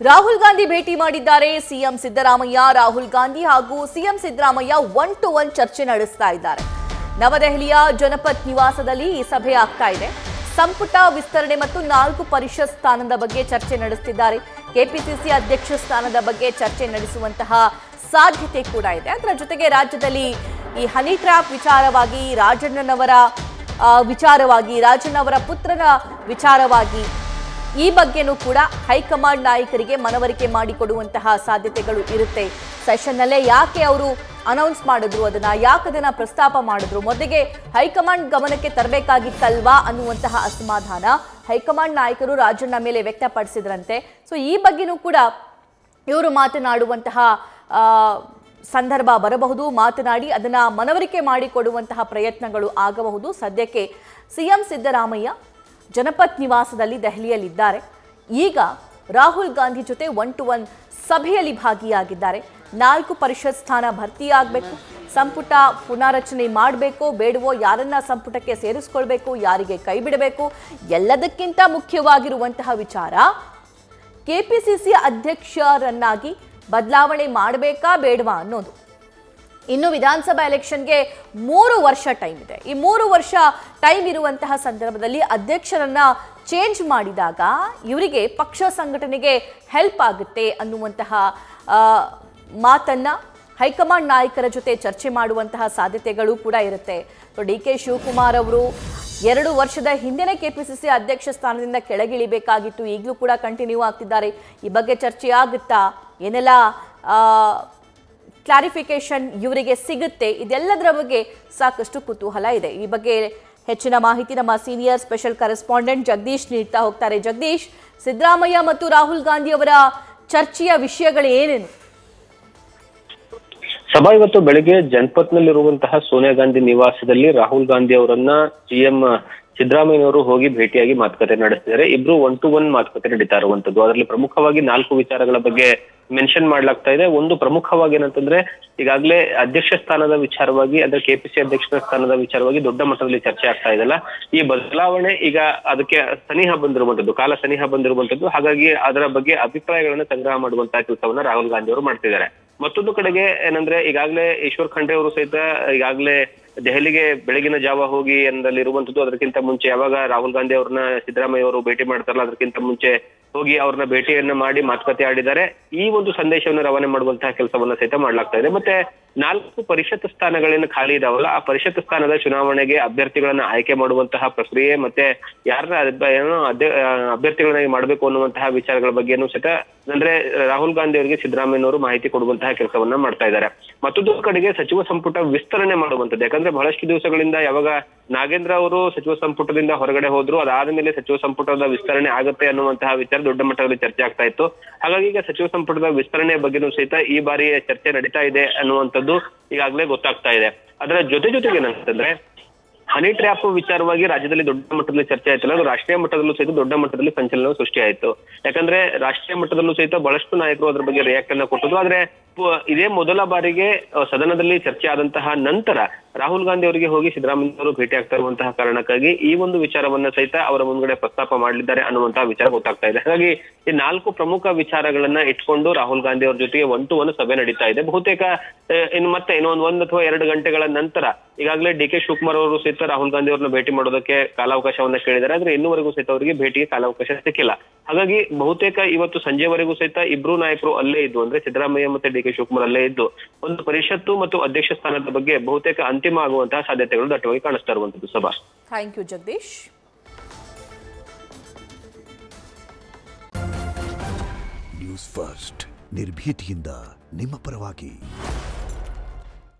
ರಾಹುಲ್ ಗಾಂಧಿ ಭೇಟಿ ಮಾಡಿದ್ದಾರೆ ಸಿಎಂ ಸಿದ್ದರಾಮಯ್ಯ. ರಾಹುಲ್ ಗಾಂಧಿ ಹಾಗೂ ಸಿಎಂ ಸಿದ್ದರಾಮಯ್ಯ 1-to-1 ಚರ್ಚೆ ನಡೆಸ್ತಾ ಇದ್ದಾರೆ. ನವದೆಹಲಿಯ ಜನಪತ್ ನಿವಾಸದಲ್ಲಿ ಈ ಸಭೆ ಆಗ್ತಾ ಇದೆ. ಸಂಪುಟ ವಿಸ್ತರಣೆ ಮತ್ತು 4 ಪರಿಷತ್ ಸ್ಥಾನದ ಬಗ್ಗೆ ಚರ್ಚೆ ನಡೆಸುತ್ತಿದ್ದಾರೆ. ಕೆಪಿಸಿಸಿ ಅಧ್ಯಕ್ಷ ಸ್ಥಾನದ ಬಗ್ಗೆ ಚರ್ಚೆ ನಡೆಸುವಂತಹ ಸಾಧ್ಯತೆ ಕೂಡ ಇದೆ. ಅದರ ಜೊತೆಗೆ ರಾಜ್ಯದಲ್ಲಿ ಈ ಹನಿ ಟ್ರ್ಯಾಪ್ ವಿಚಾರವಾಗಿ ರಾಜಣ್ಣವರ ಪುತ್ರನ ವಿಚಾರವಾಗಿ ಈ ಬಗ್ಗೆನೂ ಕೂಡ ಹೈಕಮಾಂಡ್ ನಾಯಕರಿಗೆ ಮನವರಿಕೆ ಮಾಡಿಕೊಡುವಂತಹ ಸಾಧ್ಯತೆಗಳು ಇರುತ್ತೆ. ಸೆಷನ್ನಲ್ಲೇ ಯಾಕೆ ಅವರು ಅನೌನ್ಸ್ ಮಾಡಿದ್ರು, ಅದನ್ನ ಪ್ರಸ್ತಾಪ ಮಾಡಿದ್ರು, ಮೊದಲಿಗೆ ಹೈಕಮಾಂಡ್ ಗಮನಕ್ಕೆ ತರಬೇಕಾಗಿತ್ತಲ್ವಾ ಅನ್ನುವಂತಹ ಅಸಮಾಧಾನ ಹೈಕಮಾಂಡ್ ನಾಯಕರು ರಾಜಣ್ಣ ಮೇಲೆ ವ್ಯಕ್ತಪಡಿಸಿದ್ರಂತೆ. ಸೊ ಈ ಬಗ್ಗೆನೂ ಕೂಡ ಇವರು ಮಾತನಾಡುವಂತಹ ಸಂದರ್ಭ ಬರಬಹುದು. ಮಾತನಾಡಿ ಅದನ್ನ ಮನವರಿಕೆ ಮಾಡಿಕೊಡುವಂತಹ ಪ್ರಯತ್ನಗಳು ಆಗಬಹುದು. ಸದ್ಯಕ್ಕೆ ಸಿಎಂ ಸಿದ್ದರಾಮಯ್ಯ ಜನಪತ್ ನಿವಾಸದಲ್ಲಿ ದೆಹಲಿಯಲ್ಲಿದ್ದಾರೆ. ಈಗ ರಾಹುಲ್ ಗಾಂಧಿ ಜೊತೆ 1-to-1 ಸಭೆಯಲ್ಲಿ ಭಾಗಿಯಾಗಿದ್ದಾರೆ. 4 ಪರಿಷತ್ ಸ್ಥಾನ ಭರ್ತಿಯಾಗಬೇಕು, ಸಂಪುಟ ಪುನಾರಚನೆ ಮಾಡಬೇಕೋ ಬೇಡವೋ, ಯಾರನ್ನ ಸಂಪುಟಕ್ಕೆ ಸೇರಿಸಿಕೊಳ್ಬೇಕು, ಯಾರಿಗೆ ಕೈ ಬಿಡಬೇಕು, ಎಲ್ಲದಕ್ಕಿಂತ ಮುಖ್ಯವಾಗಿರುವಂತಹ ವಿಚಾರ ಕೆಪಿಸಿಸಿ ಅಧ್ಯಕ್ಷರನ್ನಾಗಿ ಬದಲಾವಣೆ ಮಾಡಬೇಕಾ ಬೇಡವಾ ಅನ್ನೋದು. ಇನ್ನು ವಿಧಾನಸಭಾ ಎಲೆಕ್ಷನ್ಗೆ 3 ವರ್ಷ ಟೈಮ್ ಇದೆ. ಈ 3 ವರ್ಷ ಟೈಮ್ ಇರುವಂತಹ ಸಂದರ್ಭದಲ್ಲಿ ಅಧ್ಯಕ್ಷರನ್ನ ಚೇಂಜ್ ಮಾಡಿದಾಗ ಇವರಿಗೆ ಪಕ್ಷ ಸಂಘಟನೆಗೆ ಹೆಲ್ಪ್ ಆಗುತ್ತೆ ಅನ್ನುವಂತಹ ಮಾತನ್ನ ಹೈಕಮಾಂಡ್ ನಾಯಕರ ಜೊತೆ ಚರ್ಚೆ ಮಾಡುವಂತಹ ಸಾಧ್ಯತೆಗಳು ಕೂಡ ಇರುತ್ತೆ. ಡಿ.ಕೆ. ಶಿವಕುಮಾರ್ ಅವರು 2 ವರ್ಷದ ಹಿಂದೆನೇ ಕೆಪಿಸಿಸಿ ಅಧ್ಯಕ್ಷ ಸ್ಥಾನದಿಂದ ಕೆಳಗಿಳಿಬೇಕಾಗಿತ್ತು. ಈಗಲೂ ಕೂಡ ಕಂಟಿನ್ಯೂ ಆಗ್ತಿದ್ದಾರೆ. ಈ ಬಗ್ಗೆ ಚರ್ಚೆ ಆಗುತ್ತಾ, ಏನೆಲ್ಲ ಕ್ಲಾರಿಫಿಕೇಶನ್ ಇವರಿಗೆ ಸಿಗುತ್ತೆ, ಇದೆಲ್ಲದರ ಬಗ್ಗೆ ಸಾಕಷ್ಟು ಕುತೂಹಲ ಇದೆ. ಈ ಬಗ್ಗೆ ಹೆಚ್ಚಿನ ಮಾಹಿತಿ ನಮ್ಮ ಸೀನಿಯರ್ ಸ್ಪೆಷಲ್ ಕರೆಸ್ಪಾಂಡೆಂಟ್ ಜಗದೀಶ್ ನೀಡ್ತಾ ಹೋಗ್ತಾರೆ. ಜಗದೀಶ್, ಸಿದ್ದರಾಮಯ್ಯ ಮತ್ತು ರಾಹುಲ್ ಗಾಂಧಿ ಅವರ ಚರ್ಚೆಯ ವಿಷಯಗಳು ಏನೇನು? ಸಭಾ ಇವತ್ತು ಬೆಳಗ್ಗೆ ಜನಪತ್ನಲ್ಲಿರುವಂತಹ ಸೋನಿಯಾ ಗಾಂಧಿ ನಿವಾಸದಲ್ಲಿ ರಾಹುಲ್ ಗಾಂಧಿ ಅವರನ್ನ ಸಿಎಂ ಸಿದ್ದರಾಮಯ್ಯನವರು ಹೋಗಿ ಭೇಟಿಯಾಗಿ ಮಾತುಕತೆ ನಡೆಸಿದ್ದಾರೆ. ಇಬ್ರು 1-to-1 ಮಾತುಕತೆ ನಡೀತಾ ಇರುವಂತದ್ದು. ಅದರಲ್ಲಿ ಪ್ರಮುಖವಾಗಿ 4 ವಿಚಾರಗಳ ಬಗ್ಗೆ ಮೆನ್ಷನ್ ಮಾಡ್ಲಾಗ್ತಾ ಇದೆ. ಒಂದು ಪ್ರಮುಖವಾಗಿ ಏನಂತಂದ್ರೆ, ಈಗಾಗಲೇ ಅಧ್ಯಕ್ಷ ಸ್ಥಾನದ ವಿಚಾರವಾಗಿ, ಅಂದ್ರೆ ಕೆಪಿಸಿ ಅಧ್ಯಕ್ಷ ಸ್ಥಾನದ ವಿಚಾರವಾಗಿ ದೊಡ್ಡ ಮಟ್ಟದಲ್ಲಿ ಚರ್ಚೆ ಆಗ್ತಾ ಇದೆಲ್ಲ. ಈ ಬದಲಾವಣೆ ಈಗ ಅದಕ್ಕೆ ಕಾಲ ಸನಿಹ ಬಂದಿರುವಂತದ್ದು. ಹಾಗಾಗಿ ಅದರ ಬಗ್ಗೆ ಅಭಿಪ್ರಾಯಗಳನ್ನ ಸಂಗ್ರಹ ಮಾಡುವಂತಹ ಕೆಲಸವನ್ನ ರಾಹುಲ್ ಗಾಂಧಿ ಅವರು ಮಾಡ್ತಿದ್ದಾರೆ. ಮತ್ತೊಂದು ಕಡೆಗೆ ಏನಂದ್ರೆ, ಈಗಾಗಲೇ ಈಶ್ವರ್ ಖಂಡ್ರೆ ಅವರು ಸಹಿತ ಈಗಾಗಲೇ ದೆಹಲಿಗೆ ಬೆಳಗಿನ ಜಾವ ಹೋಗಿ ಅನ್ನಲ್ಲಿರುವಂತದ್ದು. ಅದಕ್ಕಿಂತ ಮುಂಚೆ ಯಾವಾಗ ರಾಹುಲ್ ಗಾಂಧಿ ಅವ್ರನ್ನ ಸಿದ್ದರಾಮಯ್ಯ ಅವರು ಭೇಟಿ ಮಾಡ್ತಾರಲ್ಲ, ಅದಕ್ಕಿಂತ ಮುಂಚೆ ಹೋಗಿ ಅವ್ರನ್ನ ಭೇಟಿಯನ್ನ ಮಾಡಿ ಮಾತುಕತೆ ಆಡಿದ್ದಾರೆ. ಈ ಒಂದು ಸಂದೇಶವನ್ನು ರವಾನೆ ಮಾಡುವಂತಹ ಕೆಲಸವನ್ನ ಸಹಿತ ಮಾಡ್ಲಾಗ್ತಾ ಇದೆ. ಮತ್ತೆ 4 ಪರಿಷತ್ ಸ್ಥಾನಗಳೇನು ಖಾಲಿ ಇದಾವಲ್ಲ, ಆ ಪರಿಷತ್ ಸ್ಥಾನದ ಚುನಾವಣೆಗೆ ಅಭ್ಯರ್ಥಿಗಳನ್ನ ಆಯ್ಕೆ ಮಾಡುವಂತಹ ಪ್ರಕ್ರಿಯೆ ಮತ್ತೆ ಯಾರನ್ನ ಅಭ್ಯರ್ಥಿಗಳನ್ನಾಗಿ ಮಾಡಬೇಕು ಅನ್ನುವಂತಹ ವಿಚಾರಗಳ ಬಗ್ಗೆನೂ ಸಹಿತ ಅಂದ್ರೆ ರಾಹುಲ್ ಗಾಂಧಿ ಅವರಿಗೆ ಸಿದ್ದರಾಮಯ್ಯನವರು ಮಾಹಿತಿ ಕೊಡುವಂತಹ ಕೆಲಸವನ್ನ ಮಾಡ್ತಾ ಇದ್ದಾರೆ. ಮತ್ತೊಂದು ಕಡೆಗೆ ಸಚಿವ ಸಂಪುಟ ವಿಸ್ತರಣೆ ಮಾಡುವಂತದ್ದು. ಯಾಕಂದ್ರೆ ಬಹಳಷ್ಟು ದಿವಸಗಳಿಂದ ಯಾವಾಗ ನಾಗೇಂದ್ರ ಅವರು ಸಚಿವ ಸಂಪುಟದಿಂದ ಹೊರಗಡೆ ಹೋದ್ರು, ಅದಾದ ಮೇಲೆ ಸಚಿವ ಸಂಪುಟದ ವಿಸ್ತರಣೆ ಆಗುತ್ತೆ ಅನ್ನುವಂತಹ ವಿಚಾರ ದೊಡ್ಡ ಮಟ್ಟದಲ್ಲಿ ಚರ್ಚೆ ಆಗ್ತಾ ಇತ್ತು. ಹಾಗಾಗಿ ಈಗ ಸಚಿವ ಸಂಪುಟದ ವಿಸ್ತರಣೆ ಬಗ್ಗೆನೂ ಸಹಿತ ಈ ಬಾರಿ ಚರ್ಚೆ ನಡೀತಾ ಇದೆ ಅನ್ನುವಂಥದ್ದು ಈಗಾಗಲೇ ಗೊತ್ತಾಗ್ತಾ ಇದೆ. ಅದರ ಜೊತೆಗೆ ಏನಂತಂದ್ರೆ, ಹನಿ ಟ್ರ್ಯಾಪ್ ವಿಚಾರವಾಗಿ ರಾಜ್ಯದಲ್ಲಿ ದೊಡ್ಡ ಮಟ್ಟದಲ್ಲಿ ಚರ್ಚೆ ಆಯ್ತಲ್ಲ, ಅದು ರಾಷ್ಟ್ರೀಯ ಮಟ್ಟದಲ್ಲೂ ಸಹಿತ ದೊಡ್ಡ ಮಟ್ಟದಲ್ಲಿ ಸಂಚಲನ ಸೃಷ್ಟಿ ಆಯ್ತು. ಯಾಕಂದ್ರೆ ರಾಷ್ಟ್ರೀಯ ಮಟ್ಟದಲ್ಲೂ ಸಹಿತ ಬಹಳಷ್ಟು ನಾಯಕರು ಅದ್ರ ಬಗ್ಗೆ ರಿಯಾಕ್ಟ್ ಅನ್ನ ಕೊಟ್ಟರು. ಆದ್ರೆ ಇದೇ ಮೊದಲ ಬಾರಿಗೆ ಸದನದಲ್ಲಿ ಚರ್ಚೆ ಆದಂತಹ ನಂತರ ರಾಹುಲ್ ಗಾಂಧಿ ಅವರಿಗೆ ಹೋಗಿ ಸಿದ್ದರಾಮಯ್ಯ ಅವರು ಭೇಟಿ ಆಗ್ತಾ ಇರುವಂತಹ ಕಾರಣಕ್ಕಾಗಿ ಈ ಒಂದು ವಿಚಾರವನ್ನ ಸಹಿತ ಅವರ ಮುಂದ್ಗಡೆ ಪ್ರಸ್ತಾಪ ಮಾಡಲಿದ್ದಾರೆ ಅನ್ನುವಂತಹ ವಿಚಾರ ಗೊತ್ತಾಗ್ತಾ ಇದೆ. ಹಾಗಾಗಿ ಈ 4 ಪ್ರಮುಖ ವಿಚಾರಗಳನ್ನ ಇಟ್ಕೊಂಡು ರಾಹುಲ್ ಗಾಂಧಿ ಅವರ ಜೊತೆಗೆ 1-to-1 ಸಭೆ ನಡೀತಾ ಇದೆ. ಬಹುತೇಕ ಇನ್ನೊಂದು 1 ಅಥವಾ 2 ಗಂಟೆಗಳ ನಂತರ ಈಗಾಗಲೇ ಡಿ.ಕೆ. ಶಿವಕುಮಾರ್ ಅವರು ಸಹಿತ ರಾಹುಲ್ ಗಾಂಧಿ ಅವ್ರನ್ನ ಭೇಟಿ ಮಾಡೋದಕ್ಕೆ ಕಾಲಾವಕಾಶವನ್ನ ಕೇಳಿದ್ದಾರೆ. ಆದ್ರೆ ಇನ್ನೂವರೆಗೂ ಸಹಿತ ಅವರಿಗೆ ಭೇಟಿಗೆ ಕಾಲಾವಕಾಶ ಸಿಕ್ಕಿಲ್ಲ. ಹಾಗಾಗಿ ಬಹುತೇಕ ಇವತ್ತು ಸಂಜೆವರೆಗೂ ಸಹಿತ ಇಬ್ರು ನಾಯಕರು ಅಲ್ಲೇ ಇದ್ದು, ಅಂದ್ರೆ ಸಿದ್ದರಾಮಯ್ಯ ಮತ್ತೆ ಡಿ.ಕೆ. ಶಿವಕುಮಾರ್ ಅಲ್ಲೇ ಇದ್ದು ಒಂದು ಪರಿಷತ್ತು ಮತ್ತು ಅಧ್ಯಕ್ಷ ಸ್ಥಾನದ ಬಗ್ಗೆ ಬಹುತೇಕ ಅಂತಿಮ ಆಗುವಂತಹ ಸಾಧ್ಯತೆಗಳು ದಟ್ಟವಾಗಿ ಕಾಣಿಸ್ತಾ ಇರುವಂತದ್ದು. ಸಭಾ, thank you Jagadish. News first, ನಿರ್ಭೀತಿಯಿಂದ ನಿಮ್ಮ ಪರವಾಗಿ.